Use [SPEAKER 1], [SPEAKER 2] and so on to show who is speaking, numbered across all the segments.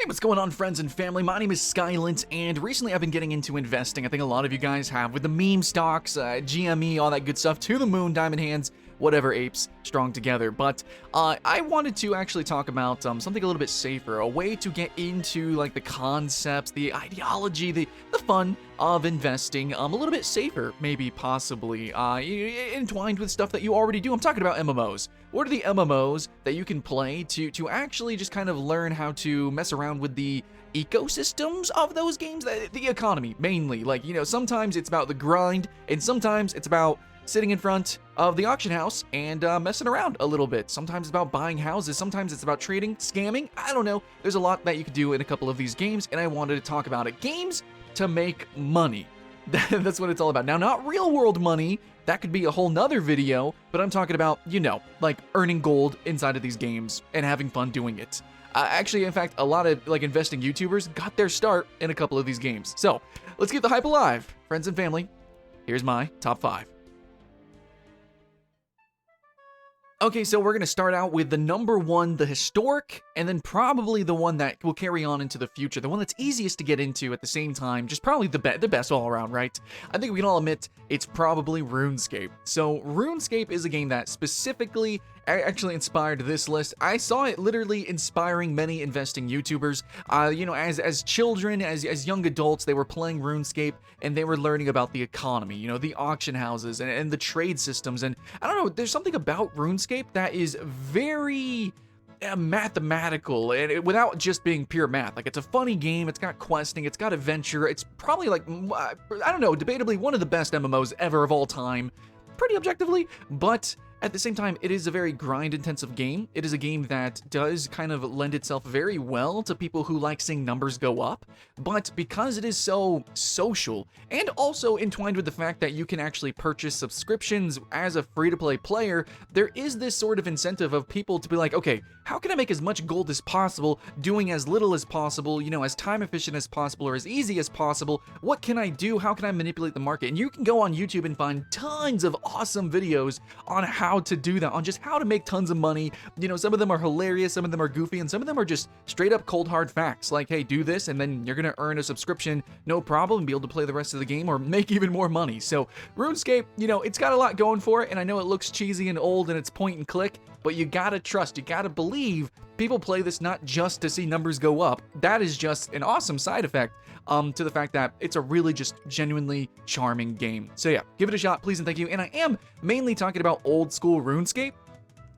[SPEAKER 1] What's going on, friends and family? My name is Skylent, and recently I've been getting into investing. I think a lot of you guys have, with the meme stocks, GME, all that good stuff, to the moon, diamond hands, whatever apes strong together. But I wanted to actually talk about something a little bit safer, a way to get into like the concepts, the ideology, the fun of investing a little bit safer, maybe possibly entwined with stuff that you already do. I'm talking about MMOs. What are the MMOs that you can play to actually just kind of learn how to mess around with the ecosystems of those games, the economy mainly? Like, you know, sometimes it's about the grind, and sometimes it's about sitting in front of the auction house and messing around a little bit. Sometimes it's about buying houses, sometimes it's about trading, scamming, I don't know. There's a lot that you could do in a couple of these games, and I wanted to talk about it. Games to make money. That's what it's all about. Now, not real world money, that could be a whole nother video, but I'm talking about, you know, like earning gold inside of these games and having fun doing it. Actually, in fact, a lot of like investing YouTubers got their start in a couple of these games. So let's keep the hype alive, friends and family. Here's my top 5. Okay, so we're going to start out with the number 1, the historic, and then probably the one that will carry on into the future, the one that's easiest to get into at the same time, just probably the best all around, right? I think we can all admit it's probably Runescape. So Runescape is a game that specifically actually inspired this list. I saw it literally inspiring many investing YouTubers. You know, as children, as young adults, they were playing RuneScape and they were learning about the economy, you know, the auction houses and the trade systems. And I don't know, there's something about RuneScape that is very mathematical, and without just being pure math. Like, it's a funny game, it's got questing, it's got adventure, it's probably like, I don't know, debatably one of the best MMOs ever of all time, pretty objectively, but at the same time, it is a very grind-intensive game. It is a game that does kind of lend itself very well to people who like seeing numbers go up, but because it is so social, and also entwined with the fact that you can actually purchase subscriptions as a free-to-play player, there is this sort of incentive of people to be like, okay, how can I make as much gold as possible, doing as little as possible, you know, as time-efficient as possible, or as easy as possible? What can I do? How can I manipulate the market? And you can go on YouTube and find tons of awesome videos on how to do that, on just how to make tons of money. You know, some of them are hilarious, some of them are goofy, and some of them are just straight up cold hard facts, like, hey, do this and then you're gonna earn a subscription, no problem, and be able to play the rest of the game or make even more money. So RuneScape, you know, it's got a lot going for it, and I know it looks cheesy and old and it's point and click, but you gotta trust, you gotta believe people play this not just to see numbers go up. That is just an awesome side effect to the fact that it's a really just genuinely charming game. So yeah, give it a shot, please and thank you. And I am mainly talking about old school RuneScape.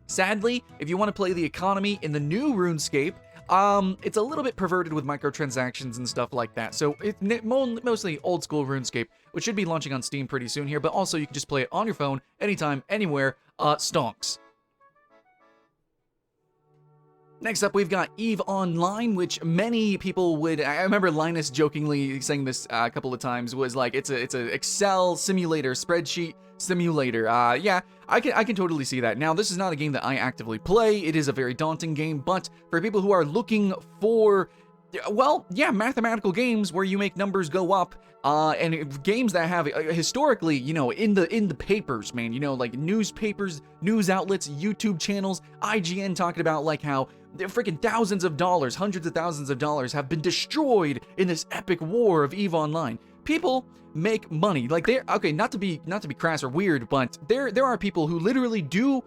[SPEAKER 1] Sadly, if you want to play the economy in the new RuneScape, it's a little bit perverted with microtransactions and stuff like that. So it's mostly old school RuneScape, which should be launching on Steam pretty soon here, but also you can just play it on your phone, anytime, anywhere, stonks. Next up, we've got EVE Online, which many people would, I remember Linus jokingly saying this a couple of times, was like, it's a Excel simulator, spreadsheet simulator. Yeah, I can totally see that. Now, this is not a game that I actively play. It is a very daunting game, but for people who are looking for, well, yeah, mathematical games where you make numbers go up, and games that have historically, you know, in the papers, man, you know, like newspapers, news outlets, YouTube channels, IGN talking about like how freaking thousands of dollars, hundreds of thousands of dollars have been destroyed in this epic war of EVE Online. People make money. Like, they're okay, not to be crass or weird, but there are people who literally do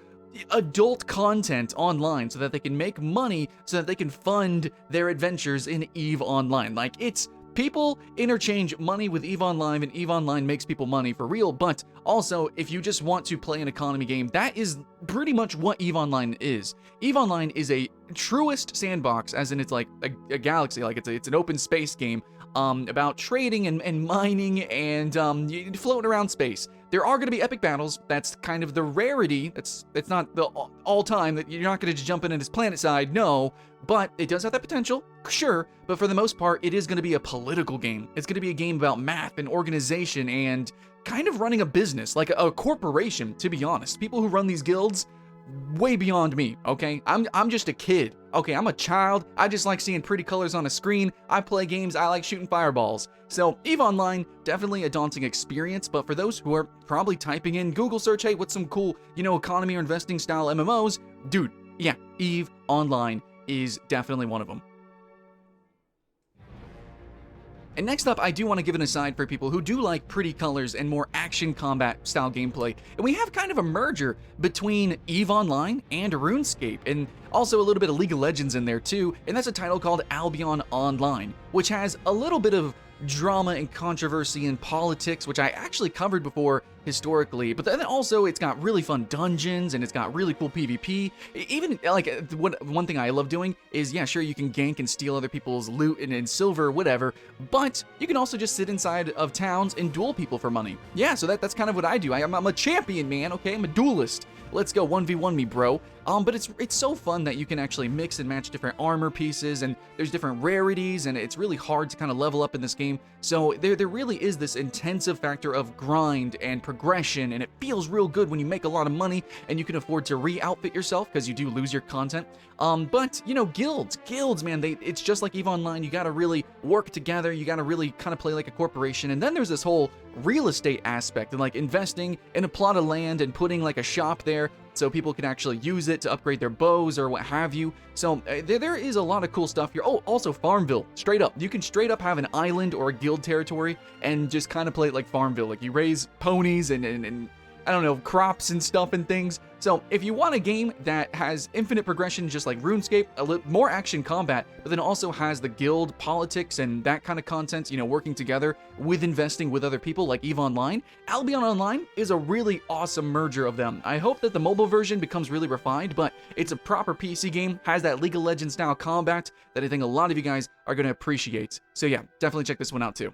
[SPEAKER 1] adult content online so that they can make money, so that they can fund their adventures in EVE Online. Like, it's people interchange money with EVE Online, and EVE Online makes people money for real. But also, if you just want to play an economy game, that is pretty much what EVE Online is. EVE Online is a truest sandbox, as in it's like a galaxy, like it's an open space game about trading and mining and floating around space. There are going to be epic battles. That's kind of the rarity. It's not the all time that you're not going to just jump in this planet side, no. But it does have that potential, sure. But for the most part, it is going to be a political game. It's going to be a game about math and organization and kind of running a business, like a corporation, to be honest. People who run these guilds, way beyond me, okay? I'm just a kid, okay? I'm a child. I just like seeing pretty colors on a screen. I play games. I like shooting fireballs. So EVE Online, definitely a daunting experience, but for those who are probably typing in Google search, hey, what's some cool, you know, economy or investing style MMOs? Dude, yeah, EVE Online is definitely one of them. And next up, I do want to give an aside for people who do like pretty colors and more action combat style gameplay. And we have kind of a merger between EVE Online and RuneScape, and also a little bit of League of Legends in there too, and that's a title called Albion Online, which has a little bit of drama and controversy and politics, which I actually covered before historically, but then also it's got really fun dungeons and it's got really cool PvP. Even like one thing I love doing is, yeah, sure, you can gank and steal other people's loot and silver, whatever, but you can also just sit inside of towns and duel people for money. Yeah, so that's kind of what I do. I'm a champion, man, okay? I'm a duelist. Let's go 1v1 me, bro. But it's so fun that you can actually mix and match different armor pieces, and there's different rarities, and it's really hard to kind of level up in this game. So there really is this intensive factor of grind and progression, and it feels real good when you make a lot of money and you can afford to re-outfit yourself because you do lose your content. But you know, guilds, man, it's just like EVE Online. You gotta really work together. You gotta really kind of play like a corporation. And then there's this whole real estate aspect and like investing in a plot of land and putting like a shop there so people can actually use it to upgrade their bows or what have you. So there is a lot of cool stuff here. Oh, also Farmville, straight up. You can straight up have an island or a guild territory and just kind of play it like Farmville. Like you raise ponies and I don't know, crops and stuff and things. So if you want a game that has infinite progression just like RuneScape, a little more action combat, but then also has the guild politics and that kind of content, you know, working together with investing with other people like EVE Online, Albion Online is a really awesome merger of them. I hope that the mobile version becomes really refined, but it's a proper PC game, has that League of Legends style combat that I think a lot of you guys are going to appreciate. So yeah, definitely check this one out too.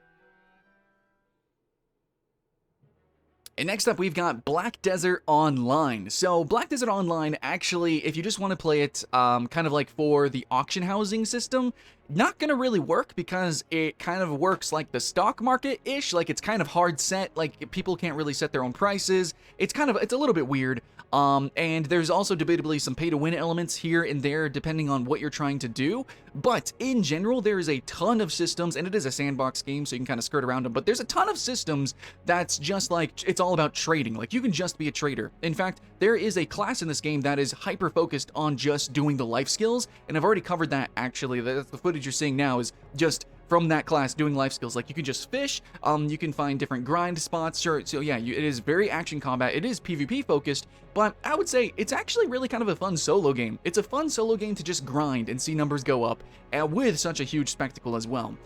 [SPEAKER 1] And next up, we've got Black Desert Online. So Black Desert Online, actually, if you just want to play it kind of like for the auction housing system, not gonna really work because it kind of works like the stock market-ish. Like it's kind of hard set, like people can't really set their own prices. It's a little bit weird. And there's also debatably some pay-to-win elements here and there depending on what you're trying to do. But in general, there is a ton of systems, and it is a sandbox game, so you can kind of skirt around them. But there's a ton of systems that's just like, it's all about trading. Like you can just be a trader. In fact, there is a class in this game that is hyper-focused on just doing the life skills, and I've already covered that actually. That's the footage you're seeing now is just from that class doing life skills. Like you can just fish, you can find different grind spots, sure. So yeah, it is very action combat. It is PvP focused, but I would say it's actually really kind of a fun solo game. It's a fun solo game to just grind and see numbers go up, and with such a huge spectacle as well.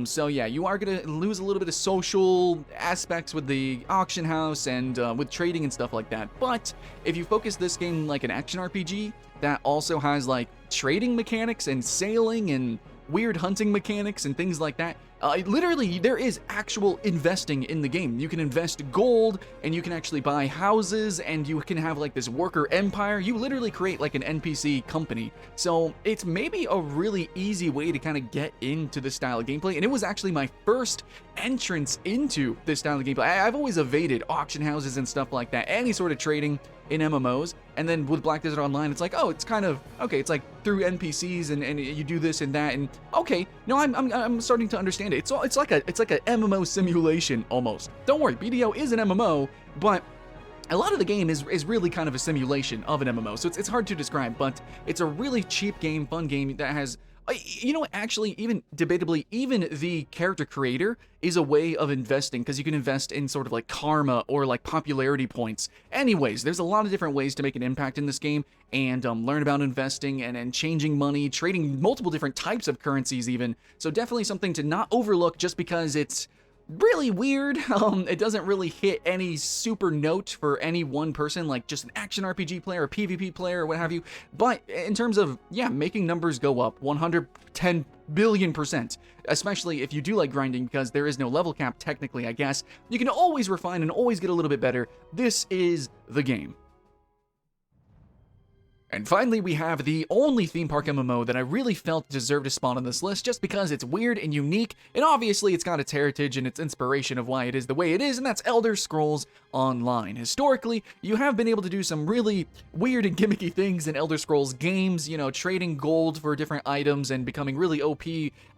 [SPEAKER 1] So yeah, you are gonna lose a little bit of social aspects with the auction house and with trading and stuff like that. But if you focus this game like an action RPG that also has like trading mechanics and sailing and weird hunting mechanics and things like that. Literally, there is actual investing in the game. You can invest gold, and you can actually buy houses, and you can have like this worker empire. You literally create like an NPC company. So it's maybe a really easy way to kind of get into this style of gameplay, and it was actually my first entrance into this style of gameplay. I've always evaded auction houses and stuff like that, any sort of trading in MMOs, and then with Black Desert Online, it's like, oh, it's kind of, okay, it's like through NPCs and you do this and that, and okay, no, I'm starting to understand it. It's like a MMO simulation almost. Don't worry, BDO is an MMO, but a lot of the game is really kind of a simulation of an MMO, so it's hard to describe, but it's a really cheap game, fun game that has, you know, actually, even debatably, even the character creator is a way of investing, because you can invest in sort of like karma or like popularity points. Anyways, there's a lot of different ways to make an impact in this game and learn about investing and changing money, trading multiple different types of currencies even. So definitely something to not overlook just because it's really weird. It doesn't really hit any super note for any one person, like just an action RPG player, a PvP player, or what have you. But in terms of, yeah, making numbers go up 110 billion%, especially if you do like grinding, because there is no level cap technically, I guess. You can always refine and always get a little bit better. This is the game. And finally, we have the only theme park MMO that I really felt deserved a spot on this list just because it's weird and unique, and obviously it's got its heritage and its inspiration of why it is the way it is, and that's Elder Scrolls Online. Historically, you have been able to do some really weird and gimmicky things in Elder Scrolls games, you know, trading gold for different items and becoming really OP.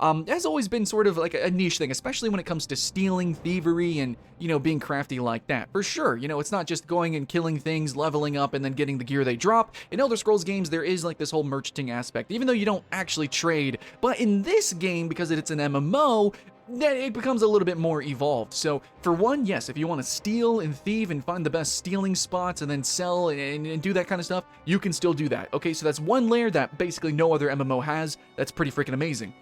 [SPEAKER 1] Has always been sort of like a niche thing, especially when it comes to stealing, thievery, and, you know, being crafty like that. For sure, you know, it's not just going and killing things, leveling up, and then getting the gear they drop. In Elder Scrolls games, there is like this whole merchanting aspect, even though you don't actually trade. But in this game, because it's an MMO, then it becomes a little bit more evolved. So for one, yes, if you want to steal and thieve and find the best stealing spots and then sell and do that kind of stuff, you can still do that. Okay, so that's one layer that basically no other MMO has. That's pretty freaking amazing.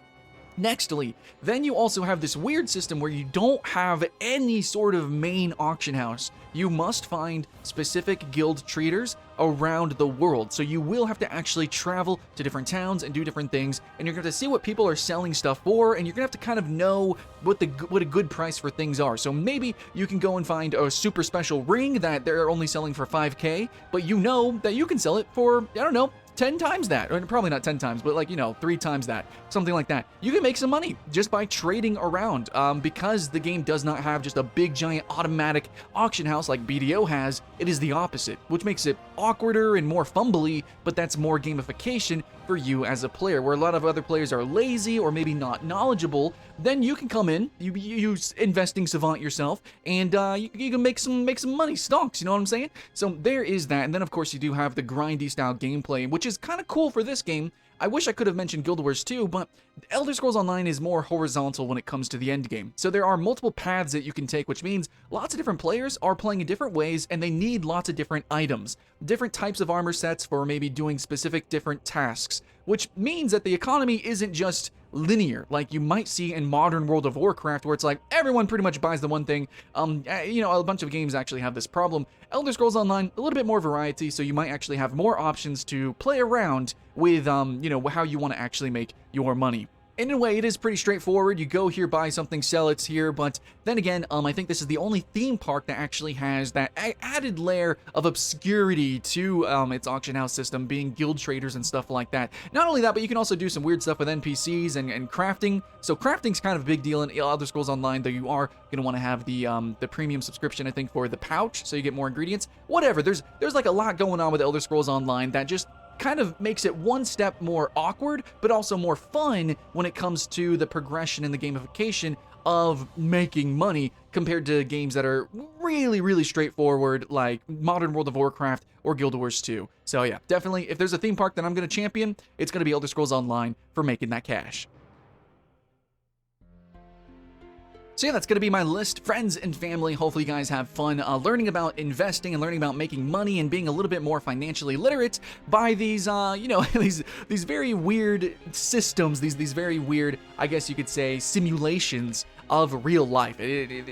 [SPEAKER 1] Nextly, then you also have this weird system where you don't have any sort of main auction house. You must find specific guild traders around the world. So you will have to actually travel to different towns and do different things, and you're going to have to see what people are selling stuff for, and you're going to have to kind of know what a good price for things are. So maybe you can go and find a super special ring that they're only selling for 5k, but you know that you can sell it for, I don't know, 10 times that, or probably not 10 times, but like, you know, 3 times that, something like that. You can make some money just by trading around, because the game does not have just a big giant automatic auction house like BDO has. It is the opposite, which makes it awkwarder and more fumbly, but that's more gamification for you as a player. Where a lot of other players are lazy or maybe not knowledgeable, then you can come in, you use investing savant yourself, and you can make some money, stonks, you know what I'm saying? So there is that, and then of course you do have the grindy style gameplay, which is kind of cool for this game. I wish I could have mentioned Guild Wars 2, but Elder Scrolls Online is more horizontal when it comes to the end game. So there are multiple paths that you can take, which means lots of different players are playing in different ways, and they need lots of different items, different types of armor sets for maybe doing specific different tasks, which means that the economy isn't just linear like you might see in modern World of Warcraft, where it's like everyone pretty much buys the one thing. You know, a bunch of games actually have this problem. Elder Scrolls Online, a little bit more variety, so you might actually have more options to play around with, you know, how you want to actually make your money. In a way, it is pretty straightforward. You go here, buy something, sell it here, but then again, I think this is the only theme park that actually has that added layer of obscurity to its auction house system, being guild traders and stuff like that. Not only that, but you can also do some weird stuff with NPCs and crafting. So crafting's kind of a big deal in Elder Scrolls Online, though you are going to want to have the premium subscription, I think, for the pouch, so you get more ingredients. Whatever, there's like a lot going on with Elder Scrolls Online that just kind of makes it one step more awkward, but also more fun when it comes to the progression and the gamification of making money compared to games that are really, really straightforward, like modern World of Warcraft or Guild Wars 2. So yeah, definitely, if there's a theme park that I'm going to champion, it's going to be Elder Scrolls Online for making that cash. So yeah, that's going to be my list. Friends and family, hopefully you guys have fun learning about investing and learning about making money and being a little bit more financially literate by these, you know, these very weird systems, these very weird, I guess you could say, simulations of real life. I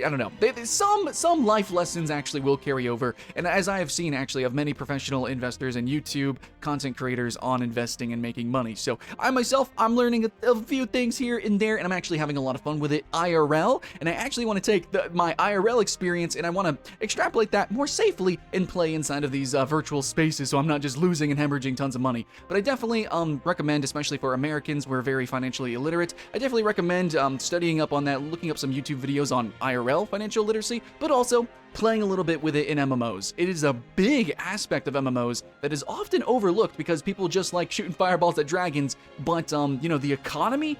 [SPEAKER 1] don't know. Some life lessons actually will carry over, and as I have seen actually of many professional investors and YouTube content creators on investing and making money. So I myself, I'm learning a few things here and there, and I'm actually having a lot of fun with it IRL, and I actually want to take my IRL experience and I want to extrapolate that more safely and play inside of these virtual spaces, so I'm not just losing and hemorrhaging tons of money. But I definitely recommend, especially for Americans, we're very financially illiterate, I definitely recommend studying up on that, looking up some YouTube videos on IRL financial literacy, but also playing a little bit with it in MMOs. It is a big aspect of MMOs that is often overlooked because people just like shooting fireballs at dragons, but you know, the economy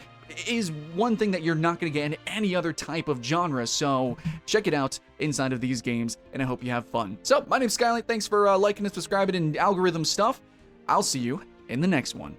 [SPEAKER 1] is one thing that you're not going to get in any other type of genre, so check it out inside of these games, and I hope you have fun. So, my name's Skylent, thanks for liking and subscribing and algorithm stuff. I'll see you in the next one.